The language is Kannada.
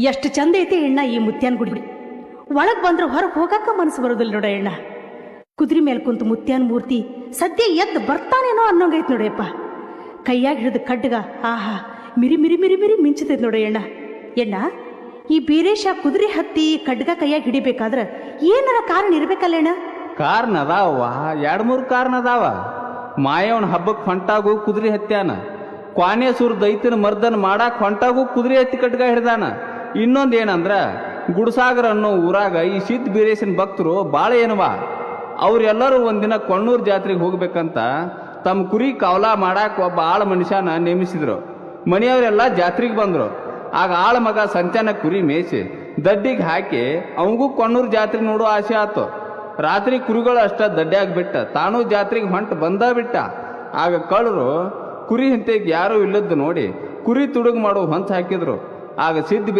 ಎಷ್ಟು ಚಂದ ಐತಿ ಎಣ್ಣ ಈ ಮುತ್ಯಾನ ಗುಡಿ. ಒಳಗೆ ಬಂದ್ರೆ ಹೊರಗೆ ಹೋಗಕ್ಕ ಮನಸ್ಸು ಬರೋದಿಲ್ಲ ನೋಡ ಎಣ್ಣ. ಕುದುರೆ ಮೇಲೆ ಕುಂತು ಮುತ್ಯಾನ ಮೂರ್ತಿ ಸದ್ಯ ಎದ್ದು ಬರ್ತಾನೇನೋ ಅನ್ನೋಂಗೈತಿ ನೋಡಪ್ಪ. ಕೈಯಾಗ ಹಿಡಿದು ಕಡ್ಗ ಆಹಾ ಮಿರಿ ಮಿರಿ ಮಿರಿ ಮಿರಿ ಮಿಂಚತೈತಿ ನೋಡ ಎಣ್ಣ. ಎಣ್ಣ, ಈ ಬೀರೇಶ ಕುದುರೆ ಹತ್ತಿ ಕಡ್ಗ ಕೈಯಾಗ ಹಿಡಿಬೇಕಾದ್ರೆ ಏನಾರ ಕಾರಣ ಇರ್ಬೇಕಲ್ಲ ಅಣ್ಣ? ಕಾರಣ ಅದಾವ, 2-3 ಕಾರಣ ಅದಾವ. ಮಾಯವನ ಹಬ್ಬಕ್ಕೆ ಹೊಂಟಾಗು ಕುದುರೆ ಹತ್ಯಾನ, ಕ್ವಾನೇಸೂರ್ ದೈತನ ಮರ್ದನ ಮಾಡಾಕ್ ಹೊಂಟಾಗು ಕುದುರೆ ಹತ್ತಿ ಕಟ್ಗ ಹಿಡ್ದಾನ. ಇನ್ನೊಂದು ಏನಂದ್ರ ಗುಡಸಾಗರ ಅನ್ನೋ ಊರಾಗ ಈ ಸಿದ್ಧ ಬೀರೇಶನ ಭಕ್ತರು ಭಾಳ ಏನವ, ಅವ್ರೆಲ್ಲರೂ ಒಂದಿನ ಕೊಣ್ಣೂರು ಜಾತ್ರೆಗೆ ಹೋಗ್ಬೇಕಂತ ತಮ್ಮ ಕುರಿ ಕಾವಲಾ ಮಾಡಾಕ್ ಒಬ್ಬ ಆಳ ಮನುಷ್ಯನ ನೇಮಿಸಿದ್ರು. ಮನೆಯವರೆಲ್ಲ ಜಾತ್ರೆಗೆ ಬಂದ್ರು. ಆಗ ಆಳ ಮಗ ಸಂಚಾನ ಕುರಿ ಮೇಯಿಸಿ ದಡ್ಡಿಗೆ ಹಾಕಿ ಅವನಿಗೂ ಕೊಣ್ಣೂರು ಜಾತ್ರೆ ನೋಡೋ ಆಸೆ ಆತು. ರಾತ್ರಿ ಕುರಿಗಳು ಅಷ್ಟ ದಡ್ಡಿಯಾಗಿ ಬಿಟ್ಟ, ತಾನೂ ಜಾತ್ರೆಗೆ ಹೊಂಟು ಬಂದ ಬಿಟ್ಟ. ಆಗ ಕಳ್ಳರು ಕುರಿ ಹಿಂತೆಗೆ ಯಾರೂ ಇಲ್ಲದ್ದು ನೋಡಿ ಕುರಿ ತುಡುಗು ಮಾಡೋ ಹೊಂಚ ಹಾಕಿದ್ರು. ಆಗ ಸಿದ್ಧ